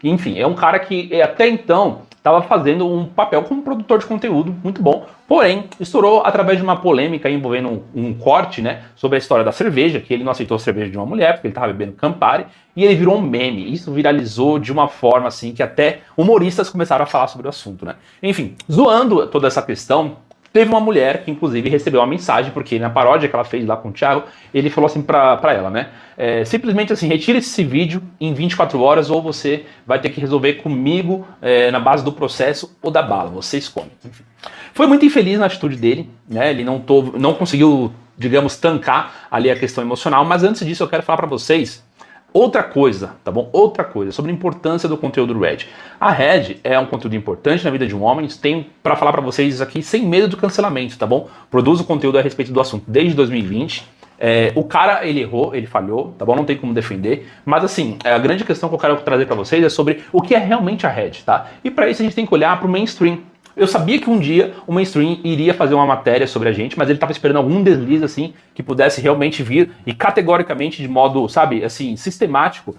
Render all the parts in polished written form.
enfim, é um cara que até então estava fazendo um papel como produtor de conteúdo muito bom, porém, estourou através de uma polêmica envolvendo um corte, né, sobre a história da cerveja, que ele não aceitou a cerveja de uma mulher, porque ele estava bebendo Campari, e ele virou um meme. Isso viralizou de uma forma, assim, que até humoristas começaram a falar sobre o assunto, né. Enfim, zoando toda essa questão, teve uma mulher que, inclusive, recebeu uma mensagem, porque na paródia que ela fez lá com o Thiago, ele falou assim pra ela, né? Simplesmente assim, retira esse vídeo em 24 horas ou você vai ter que resolver comigo na base do processo ou da bala, você escolhe. Enfim. Foi muito infeliz na atitude dele, né? Ele não conseguiu, digamos, tancar ali a questão emocional, mas antes disso eu quero falar pra vocês outra coisa, tá bom? Outra coisa, sobre a importância do conteúdo do Red. A Red é um conteúdo importante na vida de um homem, tenho pra falar pra vocês aqui sem medo do cancelamento, tá bom? Produzo conteúdo a respeito do assunto desde 2020. O cara, ele errou, ele falhou, tá bom? Não tem como defender, mas assim, a grande questão que eu quero trazer pra vocês é sobre o que é realmente a Red, tá? E pra isso a gente tem que olhar pro mainstream. Eu sabia que um dia o mainstream iria fazer uma matéria sobre a gente, mas ele estava esperando algum deslize assim que pudesse realmente vir e categoricamente, de modo, sabe, assim, sistemático,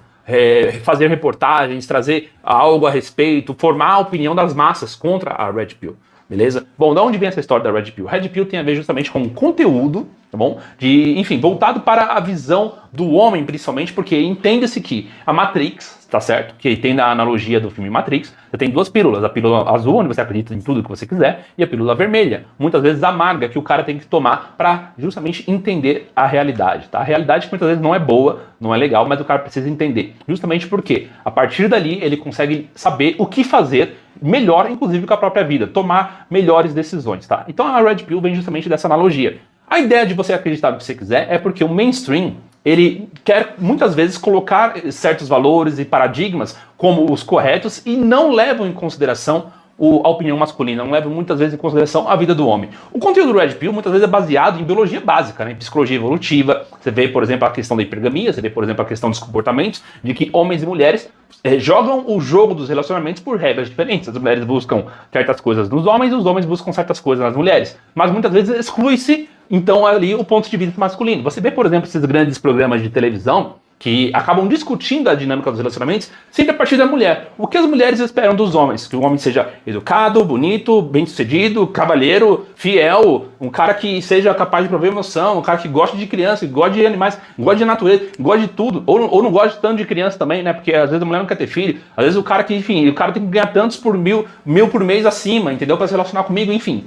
fazer reportagens, trazer algo a respeito, formar a opinião das massas contra a Red Pill. Beleza? Bom, de onde vem essa história da Red Pill? Red Pill tem a ver justamente com conteúdo, tá bom? Enfim, voltado para a visão do homem, principalmente, porque entende-se que a Matrix, tá certo? Que tem na analogia do filme Matrix, você tem duas pílulas, a pílula azul, onde você acredita em tudo que você quiser, e a pílula vermelha, muitas vezes amarga, que o cara tem que tomar para justamente entender a realidade, tá? A realidade que muitas vezes não é boa, não é legal, mas o cara precisa entender. Justamente porque, a partir dali, ele consegue saber o que fazer melhor, inclusive, com a própria vida, tomar melhores decisões, tá? Então a Red Pill vem justamente dessa analogia. A ideia de você acreditar no que você quiser é porque o mainstream, ele quer muitas vezes colocar certos valores e paradigmas como os corretos e não levam em consideração a opinião masculina, não levam muitas vezes em consideração a vida do homem. O conteúdo do Red Pill muitas vezes é baseado em biologia básica, né? Em psicologia evolutiva. Você vê, por exemplo, a questão da hipergamia, você vê, por exemplo, a questão dos comportamentos, de que homens e mulheres jogam o jogo dos relacionamentos por regras diferentes. As mulheres buscam certas coisas nos homens e os homens buscam certas coisas nas mulheres. Mas muitas vezes exclui-se, então, ali o ponto de vista masculino. Você vê, por exemplo, esses grandes programas de televisão que acabam discutindo a dinâmica dos relacionamentos sempre a partir da mulher. O que as mulheres esperam dos homens? Que o homem seja educado, bonito, bem-sucedido, cavalheiro, fiel, um cara que seja capaz de prover emoção, um cara que goste de criança, que goste de animais, goste de natureza, goste de tudo, ou não goste tanto de criança também, né? Porque às vezes a mulher não quer ter filho, às vezes o cara que, enfim, o cara tem que ganhar tantos por mil por mês acima, entendeu? Para se relacionar comigo, enfim.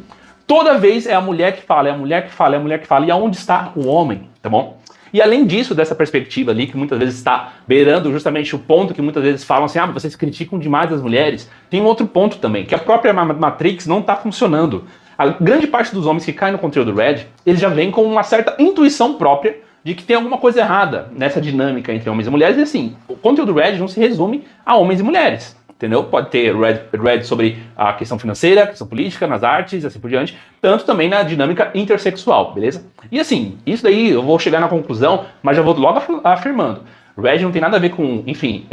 Toda vez é a mulher que fala, é a mulher que fala, é a mulher que fala. E aonde está o homem, tá bom? E além disso, dessa perspectiva ali, que muitas vezes está beirando justamente o ponto que muitas vezes falam assim, vocês criticam demais as mulheres, tem um outro ponto também, que a própria Matrix não está funcionando. A grande parte dos homens que caem no conteúdo Red, eles já vêm com uma certa intuição própria de que tem alguma coisa errada nessa dinâmica entre homens e mulheres. E assim, o conteúdo Red não se resume a homens e mulheres. Entendeu? Pode ter Red sobre a questão financeira, a questão política, nas artes, assim por diante, tanto também na dinâmica intersexual, beleza? E assim, isso daí eu vou chegar na conclusão, mas já vou logo afirmando. Red não tem nada a ver com, enfim,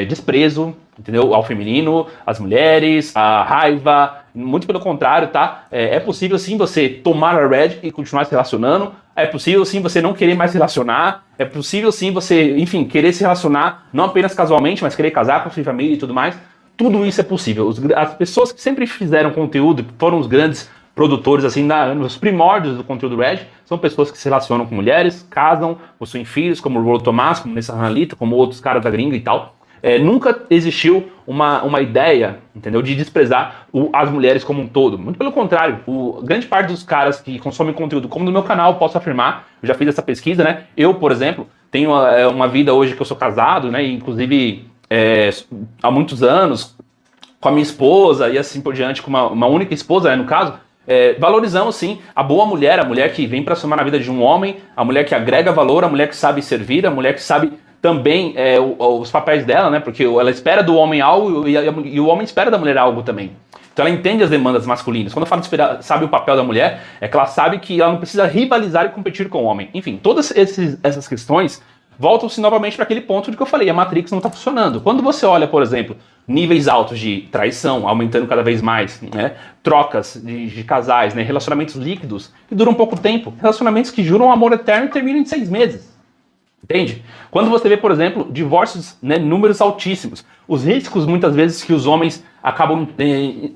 desprezo, entendeu? Ao feminino, às mulheres, a raiva, muito pelo contrário, tá? É possível sim você tomar a Red e continuar se relacionando, é possível sim você não querer mais se relacionar, é possível sim você, enfim, querer se relacionar, não apenas casualmente, mas querer casar com sua família e tudo mais. Tudo isso é possível. As pessoas que sempre fizeram conteúdo, foram os grandes produtores, assim, nos primórdios do conteúdo Red, são pessoas que se relacionam com mulheres, casam, possuem filhos, como o Rollo Tomás, como Nessa Ranalita, como outros caras da gringa e tal. Nunca existiu uma ideia, entendeu, de desprezar as mulheres como um todo. Muito pelo contrário, grande parte dos caras que consomem conteúdo, como no meu canal, posso afirmar, eu já fiz essa pesquisa, né? Eu, por exemplo, tenho uma vida hoje que eu sou casado, né? E, inclusive, há muitos anos, com a minha esposa e assim por diante, com uma única esposa, né, no caso, valorizamos sim a boa mulher, a mulher que vem para somar na vida de um homem, a mulher que agrega valor, a mulher que sabe servir, a mulher que sabe também os papéis dela, né? Porque ela espera do homem algo e o homem espera da mulher algo também. Então ela entende as demandas masculinas. Quando eu falo de esperar, sabe o papel da mulher, é que ela sabe que ela não precisa rivalizar e competir com o homem. Enfim, todas essas questões voltam-se novamente para aquele ponto de que eu falei, a Matrix não está funcionando. Quando você olha, por exemplo, níveis altos de traição, aumentando cada vez mais, né? Trocas de casais, né? Relacionamentos líquidos que duram pouco tempo, relacionamentos que juram um amor eterno e terminam em 6 meses. Entende? Quando você vê, por exemplo, divórcios, né, números altíssimos, os riscos muitas vezes que os homens acabam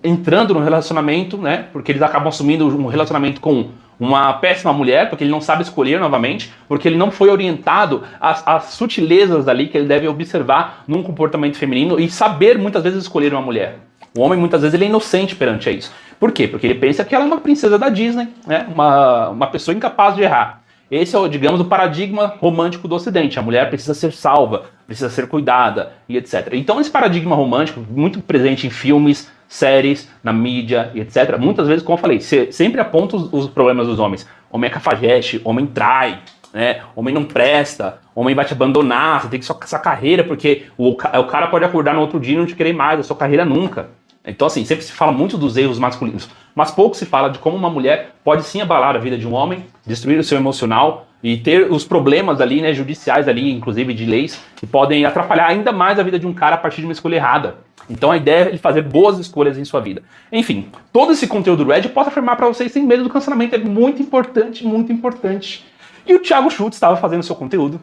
entrando no relacionamento, né, porque eles acabam assumindo um relacionamento com uma péssima mulher, porque ele não sabe escolher novamente, porque ele não foi orientado às sutilezas ali que ele deve observar num comportamento feminino e saber muitas vezes escolher uma mulher. O homem muitas vezes ele é inocente perante a isso. Por quê? Porque ele pensa que ela é uma princesa da Disney, né, uma pessoa incapaz de errar. Esse é, digamos, o paradigma romântico do Ocidente. A mulher precisa ser salva, precisa ser cuidada e etc. Então esse paradigma romântico, muito presente em filmes, séries, na mídia e etc. Muitas vezes, como eu falei, sempre aponta os problemas dos homens. Homem é cafajeste, homem trai, né? Homem não presta, homem vai te abandonar, você tem que essa carreira, porque o cara pode acordar no outro dia e não te querer mais, a sua carreira nunca. Então, assim, sempre se fala muito dos erros masculinos, mas pouco se fala de como uma mulher pode sim abalar a vida de um homem, destruir o seu emocional e ter os problemas ali, né, judiciais ali, inclusive de leis, que podem atrapalhar ainda mais a vida de um cara a partir de uma escolha errada. Então a ideia é ele fazer boas escolhas em sua vida. Enfim, todo esse conteúdo do Red eu posso afirmar para vocês sem medo do cancelamento, é muito importante, muito importante. E o Thiago Schultz estava fazendo seu conteúdo,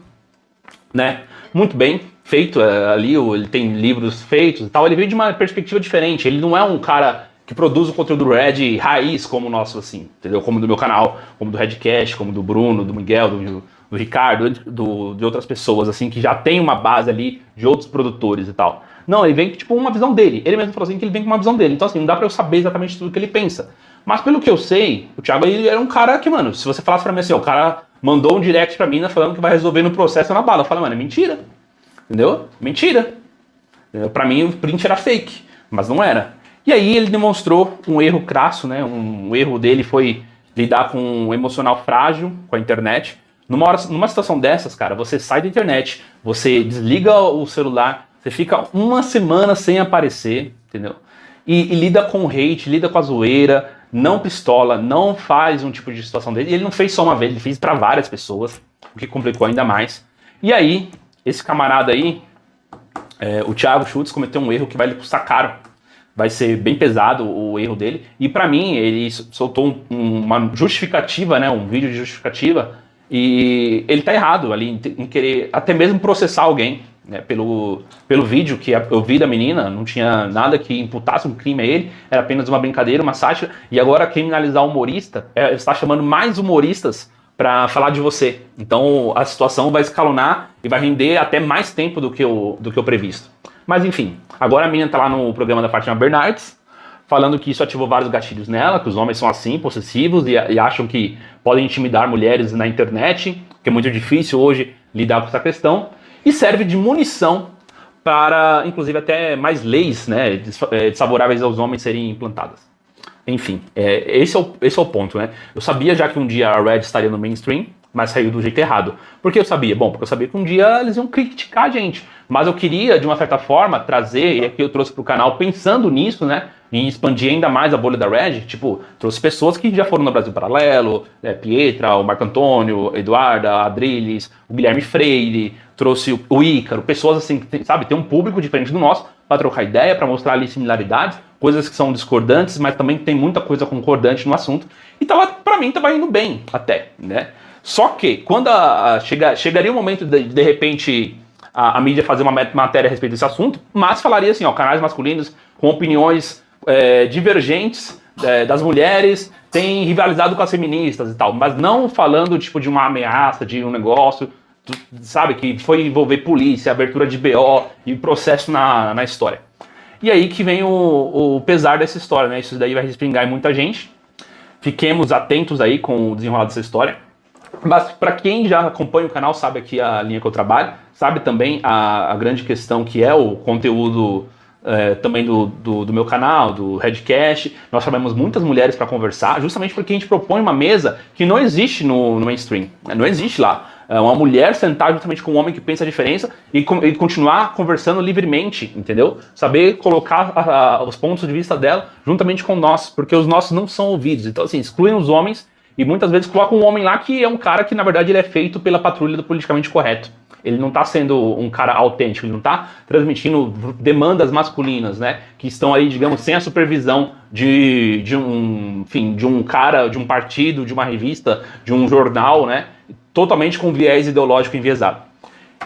né, muito bem feito ali, ele tem livros feitos e tal, ele veio de uma perspectiva diferente, ele não é um cara que produz o conteúdo do Red raiz como o nosso, assim, entendeu? Como do meu canal, como do Redcast, como do Bruno, do Miguel, do Ricardo, de outras pessoas, assim, que já tem uma base ali de outros produtores e tal. Não, ele vem com, tipo, uma visão dele. Ele mesmo falou assim que ele vem com uma visão dele. Então, assim, não dá pra eu saber exatamente tudo que ele pensa. Mas pelo que eu sei, o Thiago ele era um cara que, mano, se você falasse pra mim assim, ó, o cara mandou um direct pra mim, né, falando que vai resolver no processo na bala. Eu falo, mano, é mentira. Entendeu? Mentira. Pra mim o print era fake, mas não era. E aí ele demonstrou um erro crasso, né? Um erro dele foi lidar com um emocional frágil com a internet. Numa situação dessas, cara, você sai da internet, você desliga o celular, você fica uma semana sem aparecer, entendeu? E lida com o hate, lida com a zoeira, não pistola, não faz um tipo de situação dele. E ele não fez só uma vez, ele fez pra várias pessoas, o que complicou ainda mais. E aí, esse camarada aí, o Thiago Schultz, cometeu um erro que vai lhe custar caro. Vai ser bem pesado o erro dele. E pra mim, ele soltou uma justificativa, né, um vídeo de justificativa, e ele tá errado ali em querer até mesmo processar alguém, né, pelo vídeo que eu vi da menina. Não tinha nada que imputasse um crime a ele, era apenas uma brincadeira, uma sátira. E agora criminalizar o humorista, está chamando mais humoristas para falar de você. Então a situação vai escalonar e vai render até mais tempo do que o previsto. Mas enfim, agora a menina tá lá no programa da Fátima Bernardes, falando que isso ativou vários gatilhos nela, que os homens são assim, possessivos, e acham que podem intimidar mulheres na internet, que é muito difícil hoje lidar com essa questão, e serve de munição para, inclusive, até mais leis, né, desfavoráveis aos homens serem implantadas. Enfim, esse é o ponto, né? Eu sabia já que um dia a Red estaria no mainstream, mas saiu do jeito errado. Por que eu sabia? Bom, porque eu sabia que um dia eles iam criticar a gente. Mas eu queria, de uma certa forma, trazer, e aqui eu trouxe pro canal pensando nisso, né? Em expandir ainda mais a bolha da Red. Tipo, trouxe pessoas que já foram no Brasil Paralelo, Pietra, o Marco Antônio, Eduarda, a Adriles, o Guilherme Freire, trouxe o Ícaro, pessoas assim, que sabe, tem um público diferente do nosso, para trocar ideia, para mostrar ali similaridades, coisas que são discordantes, mas também tem muita coisa concordante no assunto. E pra mim tava indo bem até, né? Só que quando chegaria o momento de repente a mídia fazer uma matéria a respeito desse assunto, mas falaria assim, ó, canais masculinos com opiniões divergentes das mulheres têm rivalizado com as feministas e tal, mas não falando tipo de uma ameaça, de um negócio, sabe, que foi envolver polícia, abertura de BO e processo na história. E aí que vem o pesar dessa história, né? Isso daí vai respingar em muita gente. Fiquemos atentos aí com o desenrolar dessa história. Mas para quem já acompanha o canal, sabe aqui a linha que eu trabalho, sabe também a grande questão que é o conteúdo também do meu canal, do Redcast. Nós chamamos muitas mulheres para conversar, justamente porque a gente propõe uma mesa que não existe no mainstream, né? Não existe lá. Uma mulher sentar justamente com um homem que pensa a diferença e continuar conversando livremente, entendeu? Saber colocar os pontos de vista dela juntamente com nós, porque os nossos não são ouvidos. Então, assim, excluem os homens e muitas vezes colocam um homem lá que é um cara que, na verdade, ele é feito pela patrulha do politicamente correto. Ele não está sendo um cara autêntico, ele não está transmitindo demandas masculinas, né? Que estão aí, digamos, sem a supervisão de um cara, de um partido, de uma revista, de um jornal, né? Totalmente com viés ideológico enviesado.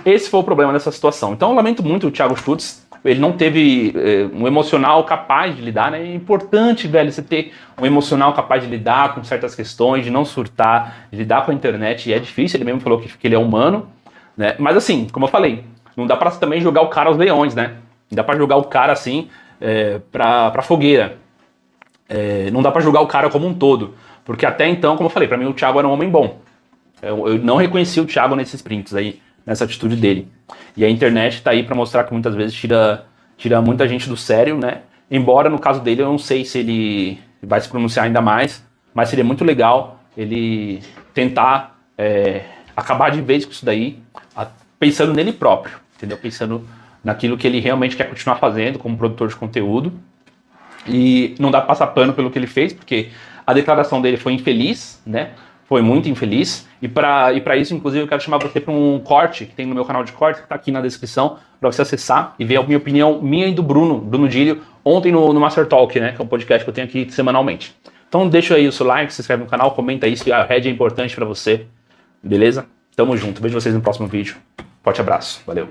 esse foi o problema dessa situação. Então eu lamento muito o Thiago Schultz, ele não teve um emocional capaz de lidar, né? É importante, velho, você ter um emocional capaz de lidar com certas questões, de não surtar, de lidar com a internet, e é difícil, ele mesmo falou que ele é humano, né? Mas assim, como eu falei, não dá pra também jogar o cara aos leões, né? Não dá pra jogar o cara assim pra fogueira. Não dá pra julgar o cara como um todo, porque até então, como eu falei, pra mim o Thiago era um homem bom. Eu não reconheci o Thiago nesses prints aí, nessa atitude dele. E a internet tá aí pra mostrar que muitas vezes tira muita gente do sério, né? Embora no caso dele eu não sei se ele vai se pronunciar ainda mais, mas seria muito legal ele tentar acabar de vez com isso daí, pensando nele próprio, entendeu? Pensando naquilo que ele realmente quer continuar fazendo como produtor de conteúdo. E não dá pra passar pano pelo que ele fez, porque a declaração dele foi infeliz, né? Foi muito infeliz. E para isso, inclusive, eu quero chamar você para um corte que tem no meu canal de corte, que tá aqui na descrição, para você acessar e ver a minha opinião, minha e do Bruno Dílio, ontem no Master Talk, né? Que é um podcast que eu tenho aqui semanalmente. Então deixa aí o seu like, se inscreve no canal, comenta aí se a Red é importante para você, beleza? Tamo junto, vejo vocês no próximo vídeo. Forte abraço, valeu!